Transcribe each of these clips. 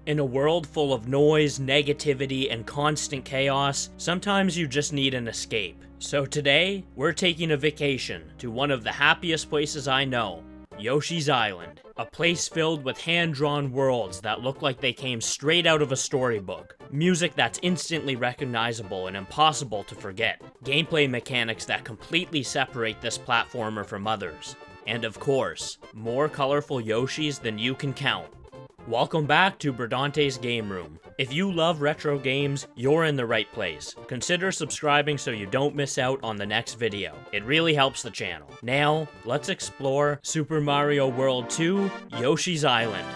In a world full of noise, negativity, and constant chaos, sometimes you just need an escape. So today, we're taking a vacation to one of the happiest places I know, Yoshi's Island. A place filled with hand-drawn worlds that look like they came straight out of a storybook. Music that's instantly recognizable and impossible to forget. Gameplay mechanics that completely separate this platformer from others. And of course, more colorful Yoshis than you can count. Welcome back to Bradante's Game Room. If you love retro games, you're in the right place. Consider subscribing so you don't miss out on the next video. It really helps the channel. Now, let's explore Super Mario World 2, Yoshi's Island.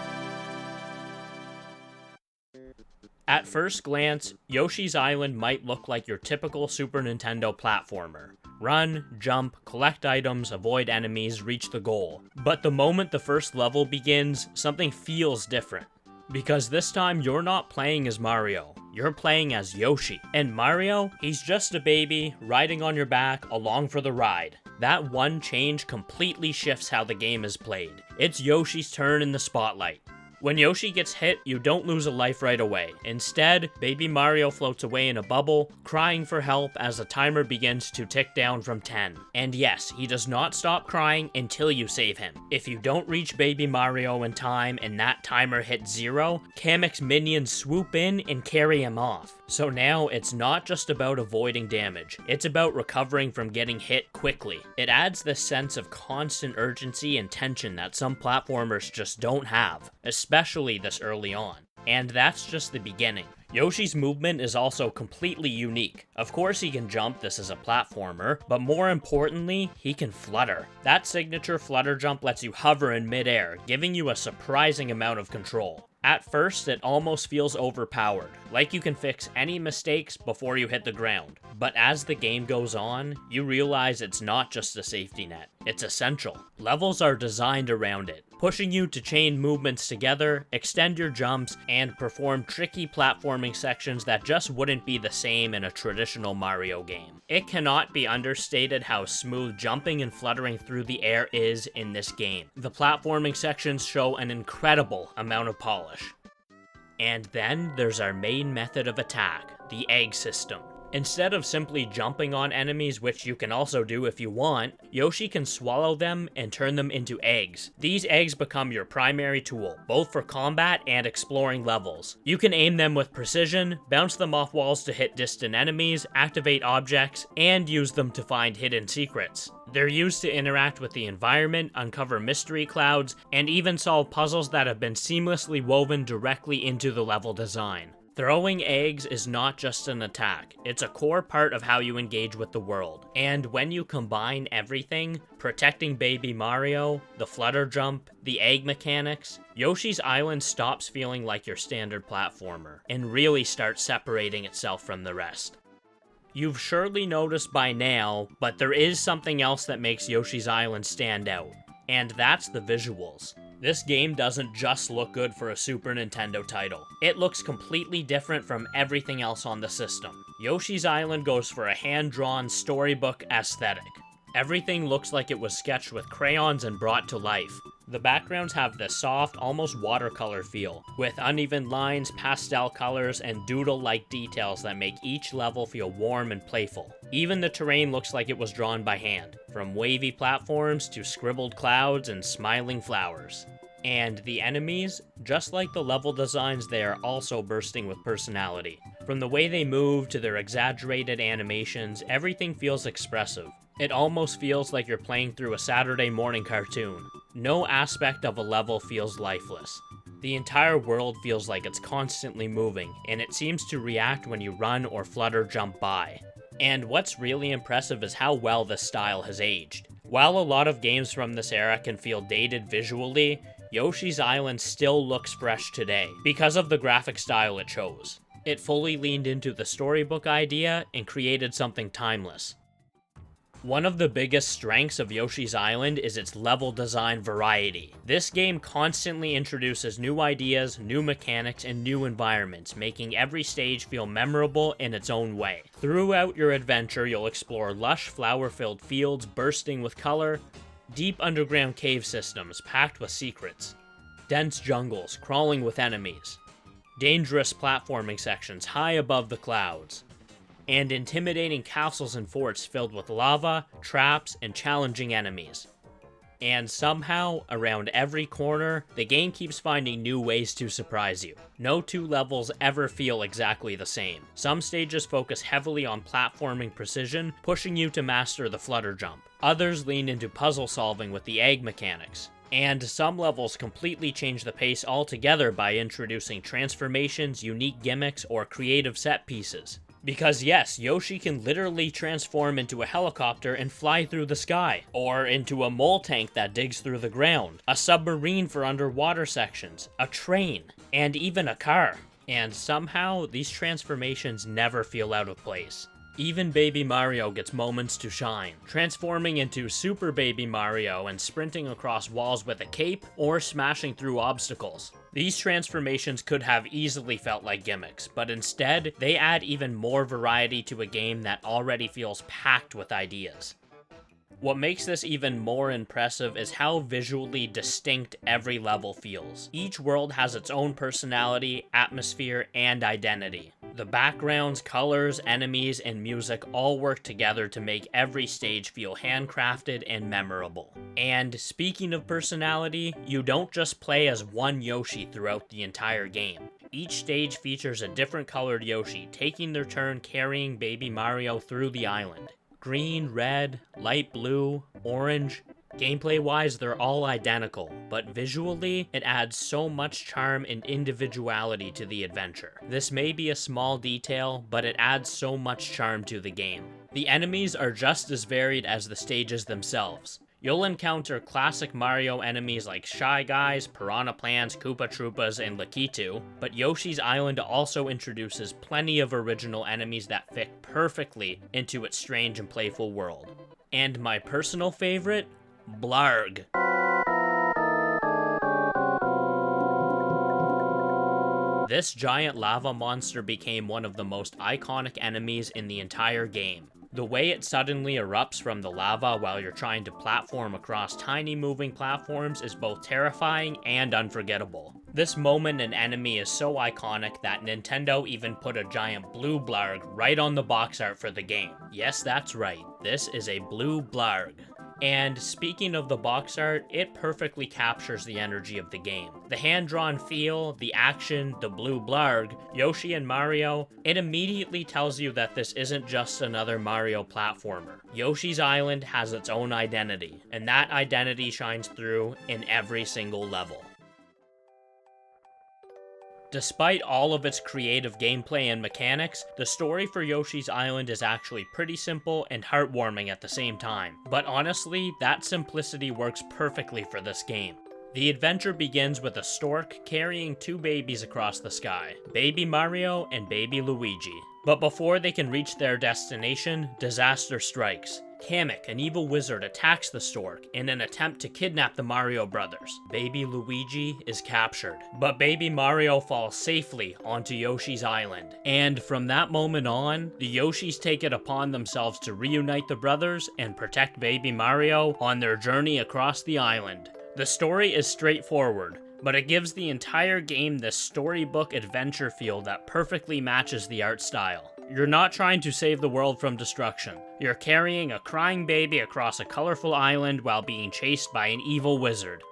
At first glance, Yoshi's Island might look like your typical Super Nintendo platformer. Run, jump, collect items, avoid enemies, reach the goal. But the moment the first level begins, something feels different. Because this time you're not playing as Mario, you're playing as Yoshi. And Mario, he's just a baby, riding on your back, along for the ride. That one change completely shifts how the game is played. It's Yoshi's turn in the spotlight. When Yoshi gets hit, you don't lose a life right away. Instead, baby Mario floats away in a bubble, crying for help as the timer begins to tick down from 10. And yes, he does not stop crying until you save him. If you don't reach baby Mario in time and that timer hits 0, Kamek's minions swoop in and carry him off. So now it's not just about avoiding damage, it's about recovering from getting hit quickly. It adds this sense of constant urgency and tension that some platformers just don't have, especially this early on. And that's just the beginning. Yoshi's movement is also completely unique. Of course he can jump, this is a platformer, but more importantly, he can flutter. That signature flutter jump lets you hover in midair, giving you a surprising amount of control. At first, it almost feels overpowered, like you can fix any mistakes before you hit the ground. But as the game goes on, you realize it's not just a safety net, it's essential. Levels are designed around it, pushing you to chain movements together, extend your jumps, and perform tricky platforming sections that just wouldn't be the same in a traditional Mario game. It cannot be understated how smooth jumping and fluttering through the air is in this game. The platforming sections show an incredible amount of polish. And then there's our main method of attack, the egg system. Instead of simply jumping on enemies, which you can also do if you want, Yoshi can swallow them and turn them into eggs. These eggs become your primary tool, both for combat and exploring levels. You can aim them with precision, bounce them off walls to hit distant enemies, activate objects, and use them to find hidden secrets. They're used to interact with the environment, uncover mystery clouds, and even solve puzzles that have been seamlessly woven directly into the level design. Throwing eggs is not just an attack, it's a core part of how you engage with the world. And when you combine everything, protecting baby Mario, the flutter jump, the egg mechanics, Yoshi's Island stops feeling like your standard platformer, and really starts separating itself from the rest. You've surely noticed by now, but there is something else that makes Yoshi's Island stand out, and that's the visuals. This game doesn't just look good for a Super Nintendo title. It looks completely different from everything else on the system. Yoshi's Island goes for a hand-drawn storybook aesthetic. Everything looks like it was sketched with crayons and brought to life. The backgrounds have this soft, almost watercolor feel, with uneven lines, pastel colors, and doodle-like details that make each level feel warm and playful. Even the terrain looks like it was drawn by hand, from wavy platforms to scribbled clouds and smiling flowers. And the enemies, just like the level designs, they are also bursting with personality. From the way they move to their exaggerated animations, everything feels expressive. It almost feels like you're playing through a Saturday morning cartoon. No aspect of a level feels lifeless. The entire world feels like it's constantly moving, and it seems to react when you run or flutter jump by. And what's really impressive is how well this style has aged. While a lot of games from this era can feel dated visually, Yoshi's Island still looks fresh today, because of the graphic style it chose. It fully leaned into the storybook idea and created something timeless. One of the biggest strengths of Yoshi's Island is its level design variety. This game constantly introduces new ideas, new mechanics, and new environments, making every stage feel memorable in its own way. Throughout your adventure, you'll explore lush, flower-filled fields bursting with color, deep underground cave systems packed with secrets, dense jungles crawling with enemies, dangerous platforming sections high above the clouds, and intimidating castles and forts filled with lava, traps, and challenging enemies. And somehow, around every corner, the game keeps finding new ways to surprise you. No two levels ever feel exactly the same. Some stages focus heavily on platforming precision, pushing you to master the flutter jump. Others lean into puzzle solving with the egg mechanics. And some levels completely change the pace altogether by introducing transformations, unique gimmicks, or creative set pieces. Because yes, Yoshi can literally transform into a helicopter and fly through the sky, or into a mole tank that digs through the ground, a submarine for underwater sections, a train, and even a car. And somehow, these transformations never feel out of place. Even Baby Mario gets moments to shine, transforming into Super Baby Mario and sprinting across walls with a cape, or smashing through obstacles. These transformations could have easily felt like gimmicks, but instead, they add even more variety to a game that already feels packed with ideas. What makes this even more impressive is how visually distinct every level feels. Each world has its own personality, atmosphere, and identity. The backgrounds, colors, enemies, and music all work together to make every stage feel handcrafted and memorable. And speaking of personality, you don't just play as one Yoshi throughout the entire game. Each stage features a different colored Yoshi, taking their turn carrying Baby Mario through the island. Green, red, light blue, orange. Gameplay-wise, they're all identical, but visually, it adds so much charm and individuality to the adventure. This may be a small detail, but it adds so much charm to the game. The enemies are just as varied as the stages themselves. You'll encounter classic Mario enemies like Shy Guys, Piranha Plants, Koopa Troopas, and Lakitu, but Yoshi's Island also introduces plenty of original enemies that fit perfectly into its strange and playful world. And my personal favorite? Blarg. This giant lava monster became one of the most iconic enemies in the entire game. The way it suddenly erupts from the lava while you're trying to platform across tiny moving platforms is both terrifying and unforgettable. This moment and enemy is so iconic that Nintendo even put a giant blue blarg right on the box art for the game. Yes, that's right, this is a blue blarg. And speaking of the box art, it perfectly captures the energy of the game. The hand-drawn feel, the action, the blue blarg, Yoshi and Mario, it immediately tells you that this isn't just another Mario platformer. Yoshi's Island has its own identity, and that identity shines through in every single level. Despite all of its creative gameplay and mechanics, the story for Yoshi's Island is actually pretty simple and heartwarming at the same time. But honestly, that simplicity works perfectly for this game. The adventure begins with a stork carrying two babies across the sky, Baby Mario and Baby Luigi. But before they can reach their destination, disaster strikes. Kamek, an evil wizard, attacks the stork in an attempt to kidnap the Mario brothers. Baby Luigi is captured, but Baby Mario falls safely onto Yoshi's Island. And from that moment on, the Yoshis take it upon themselves to reunite the brothers and protect Baby Mario on their journey across the island. The story is straightforward, but it gives the entire game this storybook adventure feel that perfectly matches the art style. You're not trying to save the world from destruction. You're carrying a crying baby across a colorful island while being chased by an evil wizard.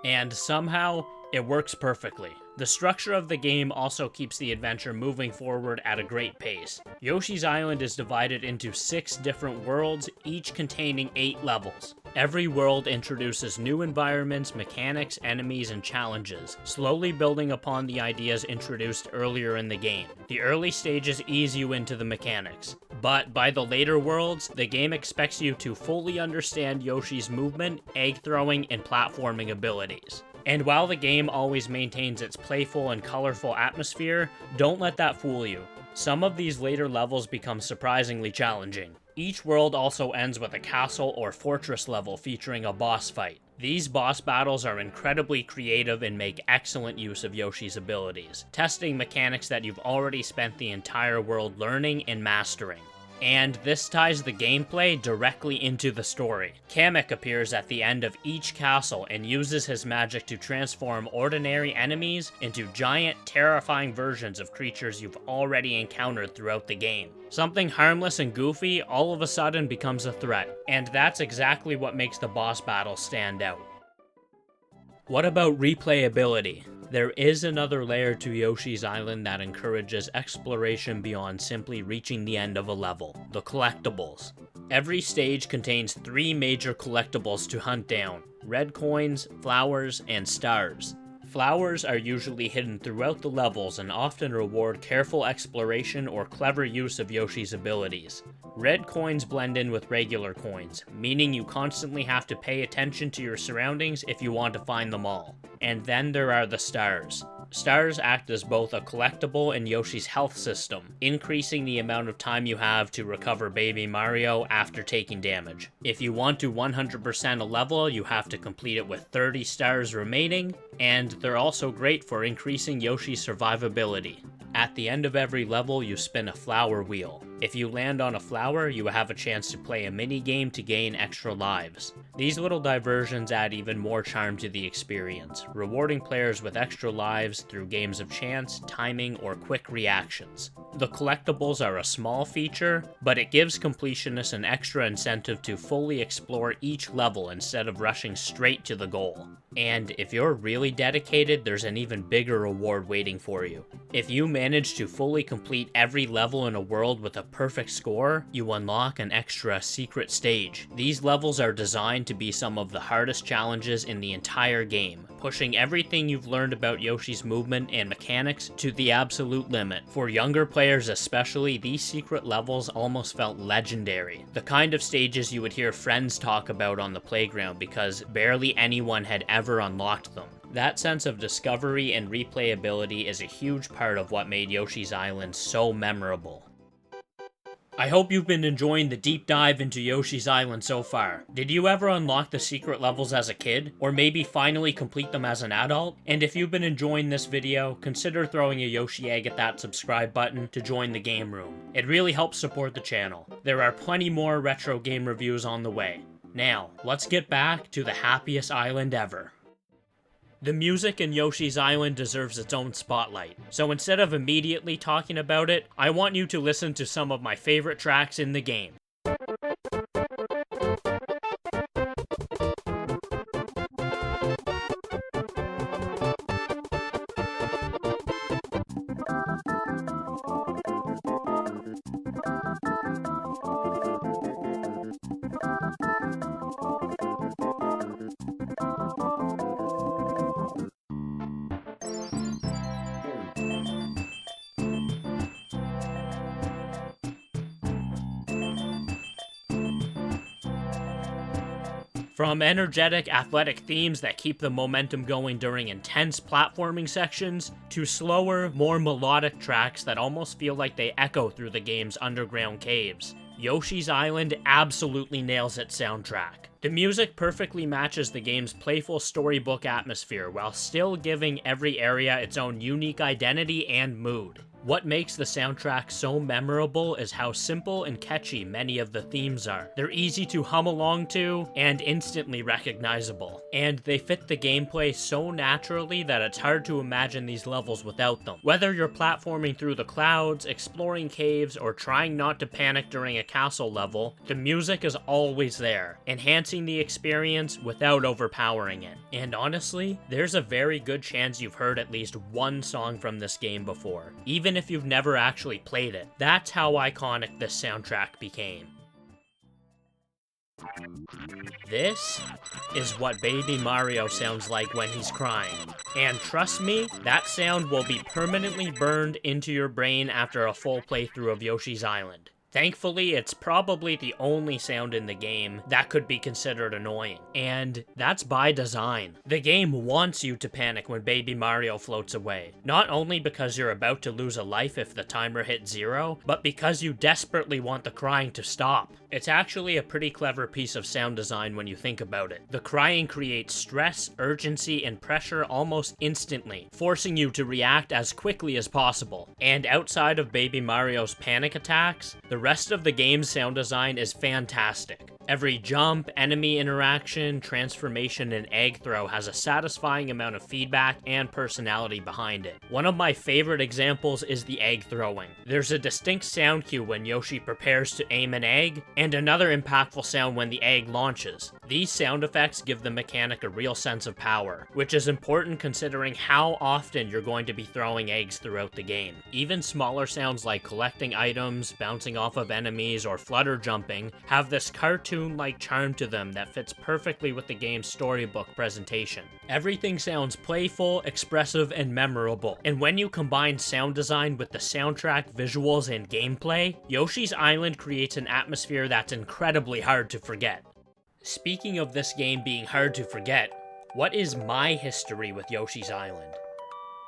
And somehow, it works perfectly. The structure of the game also keeps the adventure moving forward at a great pace. Yoshi's Island is divided into 6 different worlds, each containing 8 levels. Every world introduces new environments, mechanics, enemies, and challenges, slowly building upon the ideas introduced earlier in the game. The early stages ease you into the mechanics, but by the later worlds, the game expects you to fully understand Yoshi's movement, egg throwing, and platforming abilities. And while the game always maintains its playful and colorful atmosphere, don't let that fool you. Some of these later levels become surprisingly challenging. Each world also ends with a castle or fortress level featuring a boss fight. These boss battles are incredibly creative and make excellent use of Yoshi's abilities, testing mechanics that you've already spent the entire world learning and mastering. And this ties the gameplay directly into the story. Kamek appears at the end of each castle and uses his magic to transform ordinary enemies into giant, terrifying versions of creatures you've already encountered throughout the game. Something harmless and goofy all of a sudden becomes a threat, and that's exactly what makes the boss battles stand out. What about replayability? There is another layer to Yoshi's Island that encourages exploration beyond simply reaching the end of a level: the collectibles. Every stage contains 3 major collectibles to hunt down: red coins, flowers, and stars. Flowers are usually hidden throughout the levels and often reward careful exploration or clever use of Yoshi's abilities. Red coins blend in with regular coins, meaning you constantly have to pay attention to your surroundings if you want to find them all. And then there are the stars. Stars act as both a collectible and Yoshi's health system, increasing the amount of time you have to recover Baby Mario after taking damage. If you want to 100% a level, you have to complete it with 30 stars remaining, and they're also great for increasing Yoshi's survivability. At the end of every level, you spin a flower wheel. If you land on a flower, you have a chance to play a mini game to gain extra lives. These little diversions add even more charm to the experience, rewarding players with extra lives through games of chance, timing, or quick reactions. The collectibles are a small feature, but it gives completionists an extra incentive to fully explore each level instead of rushing straight to the goal. And if you're really dedicated, there's an even bigger reward waiting for you. If you manage to fully complete every level in a world with a perfect score, you unlock an extra secret stage. These levels are designed to be some of the hardest challenges in the entire game, pushing everything you've learned about Yoshi's movement and mechanics to the absolute limit. For younger players especially, these secret levels almost felt legendary. The kind of stages you would hear friends talk about on the playground because barely anyone had ever unlocked them. That sense of discovery and replayability is a huge part of what made Yoshi's Island so memorable. I hope you've been enjoying the deep dive into Yoshi's Island so far. Did you ever unlock the secret levels as a kid? Or maybe finally complete them as an adult? And if you've been enjoying this video, consider throwing a Yoshi egg at that subscribe button to join the game room. It really helps support the channel. There are plenty more retro game reviews on the way. Now, let's get back to the happiest island ever. The music in Yoshi's Island deserves its own spotlight, so instead of immediately talking about it, I want you to listen to some of my favorite tracks in the game. From energetic, athletic themes that keep the momentum going during intense platforming sections, to slower, more melodic tracks that almost feel like they echo through the game's underground caves, Yoshi's Island absolutely nails its soundtrack. The music perfectly matches the game's playful storybook atmosphere while still giving every area its own unique identity and mood. What makes the soundtrack so memorable is how simple and catchy many of the themes are. They're easy to hum along to, and instantly recognizable. And they fit the gameplay so naturally that it's hard to imagine these levels without them. Whether you're platforming through the clouds, exploring caves, or trying not to panic during a castle level, the music is always there, enhancing the experience without overpowering it. And honestly, there's a very good chance you've heard at least one song from this game before, even if you've never actually played it. That's how iconic this soundtrack became. This is what Baby Mario sounds like when he's crying. And trust me, that sound will be permanently burned into your brain after a full playthrough of Yoshi's Island. Thankfully, it's probably the only sound in the game that could be considered annoying, and that's by design. The game wants you to panic when Baby Mario floats away, not only because you're about to lose a life if the timer hits 0, but because you desperately want the crying to stop. It's actually a pretty clever piece of sound design when you think about it. The crying creates stress, urgency, and pressure almost instantly, forcing you to react as quickly as possible. And outside of Baby Mario's panic attacks, the rest of the game's sound design is fantastic. Every jump, enemy interaction, transformation, and egg throw has a satisfying amount of feedback and personality behind it. One of my favorite examples is the egg throwing. There's a distinct sound cue when Yoshi prepares to aim an egg, and another impactful sound when the egg launches. These sound effects give the mechanic a real sense of power, which is important considering how often you're going to be throwing eggs throughout the game. Even smaller sounds like collecting items, bouncing off of enemies, or flutter jumping have this cartoon-like charm to them that fits perfectly with the game's storybook presentation. Everything sounds playful, expressive, and memorable, and when you combine sound design with the soundtrack, visuals, and gameplay, Yoshi's Island creates an atmosphere that's incredibly hard to forget. Speaking of this game being hard to forget, what is my history with Yoshi's Island?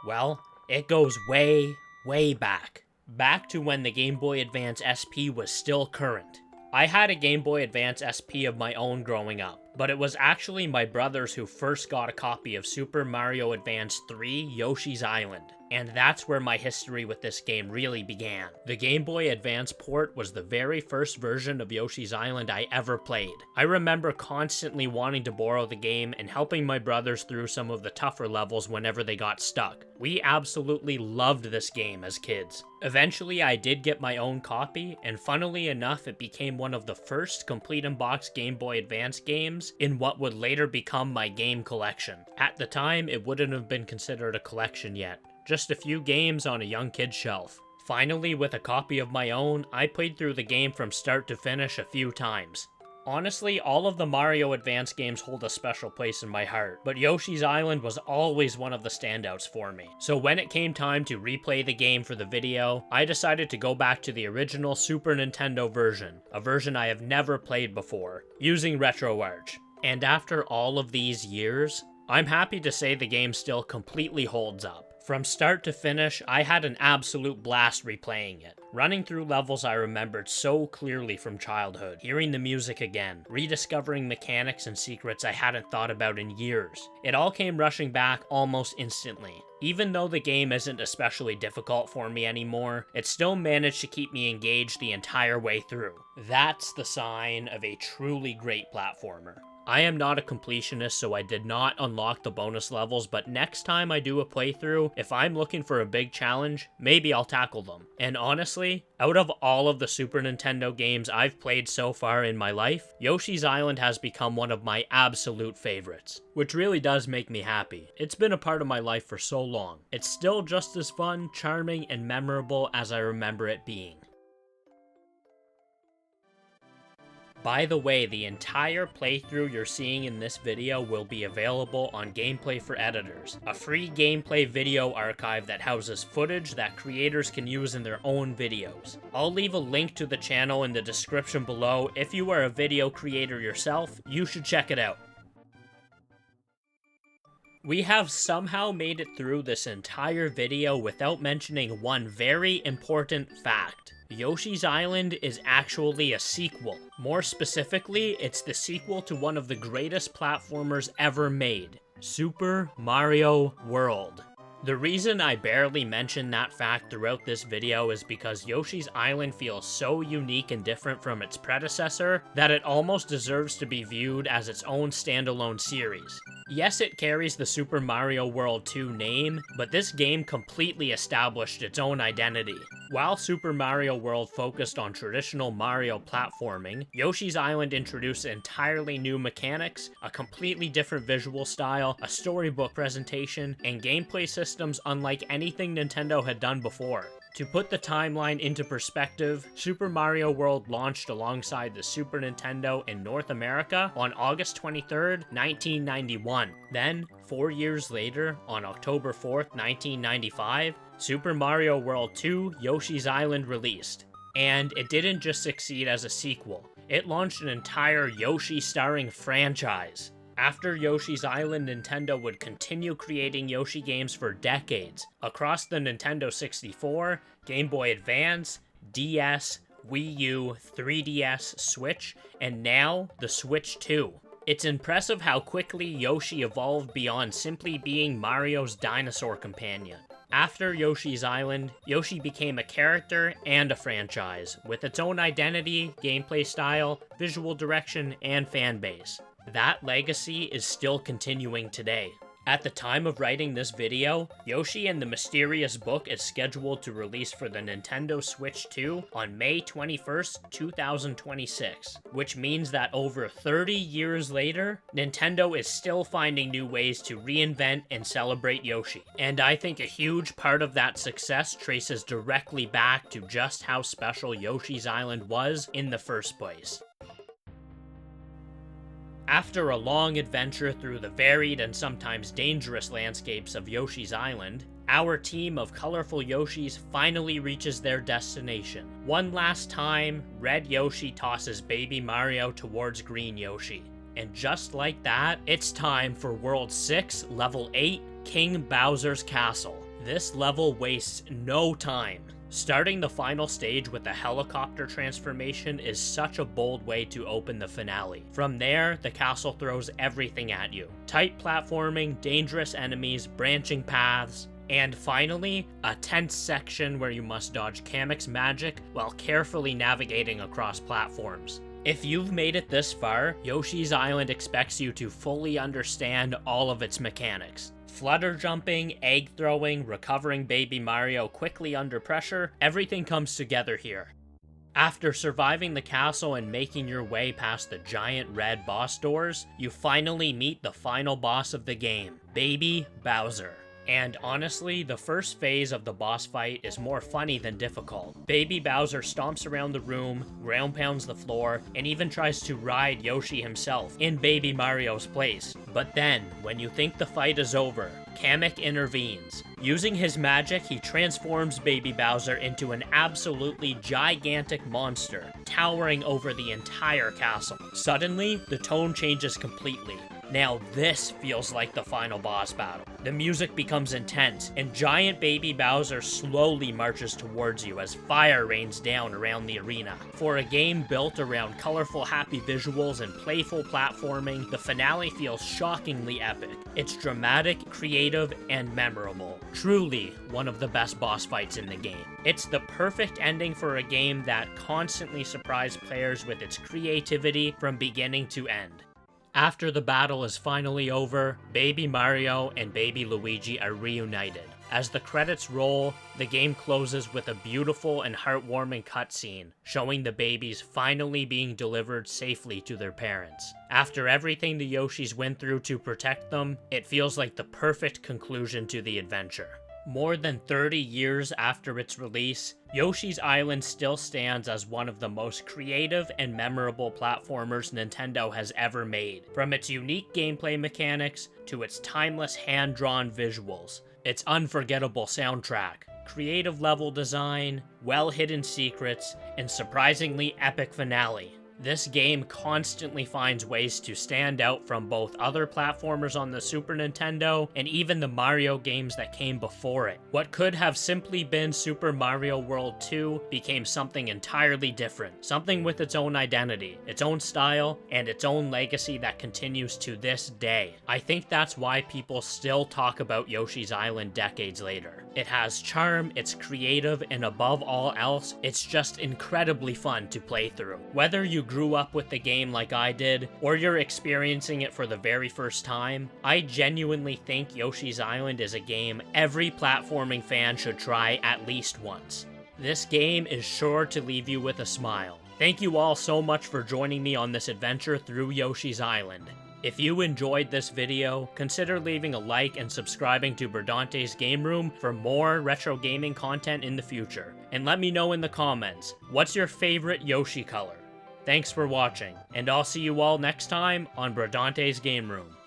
Well, it goes way, way back. Back to when the Game Boy Advance SP was still current. I had a Game Boy Advance SP of my own growing up, but it was actually my brothers who first got a copy of Super Mario Advance 3 Yoshi's Island, and that's where my history with this game really began. The Game Boy Advance port was the very first version of Yoshi's Island I ever played. I remember constantly wanting to borrow the game and helping my brothers through some of the tougher levels whenever they got stuck. We absolutely loved this game as kids. Eventually, I did get my own copy, and funnily enough, it became one of the first complete-in-box Game Boy Advance games in what would later become my game collection. At the time, it wouldn't have been considered a collection yet. Just a few games on a young kid's shelf. Finally, with a copy of my own, I played through the game from start to finish a few times. Honestly, all of the Mario Advance games hold a special place in my heart, but Yoshi's Island was always one of the standouts for me. So when it came time to replay the game for the video, I decided to go back to the original Super Nintendo version, a version I have never played before, using RetroArch. And after all of these years, I'm happy to say the game still completely holds up. From start to finish, I had an absolute blast replaying it. Running through levels I remembered so clearly from childhood, hearing the music again, rediscovering mechanics and secrets I hadn't thought about in years. It all came rushing back almost instantly. Even though the game isn't especially difficult for me anymore, it still managed to keep me engaged the entire way through. That's the sign of a truly great platformer. I am not a completionist, so I did not unlock the bonus levels, but next time I do a playthrough, if I'm looking for a big challenge, maybe I'll tackle them. And honestly, out of all of the Super Nintendo games I've played so far in my life, Yoshi's Island has become one of my absolute favorites, which really does make me happy. It's been a part of my life for so long. It's still just as fun, charming, and memorable as I remember it being. By the way, the entire playthrough you're seeing in this video will be available on Gameplay for Editors, a free gameplay video archive that houses footage that creators can use in their own videos. I'll leave a link to the channel in the description below. If you are a video creator yourself, you should check it out. We have somehow made it through this entire video without mentioning one very important fact. Yoshi's Island is actually a sequel. More specifically, it's the sequel to one of the greatest platformers ever made, Super Mario World. The reason I barely mention that fact throughout this video is because Yoshi's Island feels so unique and different from its predecessor that it almost deserves to be viewed as its own standalone series. Yes, it carries the Super Mario World 2 name, but this game completely established its own identity. While Super Mario World focused on traditional Mario platforming, Yoshi's Island introduced entirely new mechanics, a completely different visual style, a storybook presentation, and gameplay systems unlike anything Nintendo had done before. To put the timeline into perspective, Super Mario World launched alongside the Super Nintendo in North America on August 23rd, 1991. Then, 4 years later, on October 4th, 1995, Super Mario World 2 Yoshi's Island released. And it didn't just succeed as a sequel, it launched an entire Yoshi-starring franchise. After Yoshi's Island, Nintendo would continue creating Yoshi games for decades, across the Nintendo 64, Game Boy Advance, DS, Wii U, 3DS, Switch, and now the Switch 2. It's impressive how quickly Yoshi evolved beyond simply being Mario's dinosaur companion. After Yoshi's Island, Yoshi became a character and a franchise, with its own identity, gameplay style, visual direction, and fanbase. That legacy is still continuing today. At the time of writing this video, Yoshi and the Mysterious Book is scheduled to release for the Nintendo Switch 2 on May 21st, 2026, which means that over 30 years later, Nintendo is still finding new ways to reinvent and celebrate Yoshi. And I think a huge part of that success traces directly back to just how special Yoshi's Island was in the first place. After a long adventure through the varied and sometimes dangerous landscapes of Yoshi's Island, our team of colorful Yoshis finally reaches their destination. One last time, Red Yoshi tosses Baby Mario towards Green Yoshi. And just like that, it's time for World 6, Level 8, King Bowser's Castle. This level wastes no time. Starting the final stage with a helicopter transformation is such a bold way to open the finale. From there, the castle throws everything at you. Tight platforming, dangerous enemies, branching paths, and finally, a tense section where you must dodge Kamek's magic while carefully navigating across platforms. If you've made it this far, Yoshi's Island expects you to fully understand all of its mechanics. Flutter jumping, egg throwing, recovering Baby Mario quickly under pressure, everything comes together here. After surviving the castle and making your way past the giant red boss doors, you finally meet the final boss of the game, Baby Bowser. And honestly, the first phase of the boss fight is more funny than difficult. Baby Bowser stomps around the room, ground pounds the floor, and even tries to ride Yoshi himself in Baby Mario's place. But then, when you think the fight is over, Kamek intervenes. Using his magic, he transforms Baby Bowser into an absolutely gigantic monster, towering over the entire castle. Suddenly, the tone changes completely. Now this feels like the final boss battle. The music becomes intense, and giant Baby Bowser slowly marches towards you as fire rains down around the arena. For a game built around colorful, happy visuals and playful platforming, the finale feels shockingly epic. It's dramatic, creative, and memorable. Truly one of the best boss fights in the game. It's the perfect ending for a game that constantly surprised players with its creativity from beginning to end. After the battle is finally over, Baby Mario and Baby Luigi are reunited. As the credits roll, the game closes with a beautiful and heartwarming cutscene, showing the babies finally being delivered safely to their parents. After everything the Yoshis went through to protect them, it feels like the perfect conclusion to the adventure. More than 30 years after its release, Yoshi's Island still stands as one of the most creative and memorable platformers Nintendo has ever made. From its unique gameplay mechanics to its timeless hand-drawn visuals, its unforgettable soundtrack, creative level design, well-hidden secrets, and surprisingly epic finale. This game constantly finds ways to stand out from both other platformers on the Super Nintendo and even the Mario games that came before it. What could have simply been Super Mario World 2 became something entirely different, something with its own identity, its own style, and its own legacy that continues to this day. I think that's why people still talk about Yoshi's Island decades later. It has charm, it's creative, and above all else, it's just incredibly fun to play through. Whether you grew up with the game like I did, or you're experiencing it for the very first time, I genuinely think Yoshi's Island is a game every platforming fan should try at least once. This game is sure to leave you with a smile. Thank you all so much for joining me on this adventure through Yoshi's Island. If you enjoyed this video, consider leaving a like and subscribing to Berdante's Game Room for more retro gaming content in the future. And let me know in the comments, what's your favorite Yoshi color? Thanks for watching, and I'll see you all next time on Berdante's Game Room.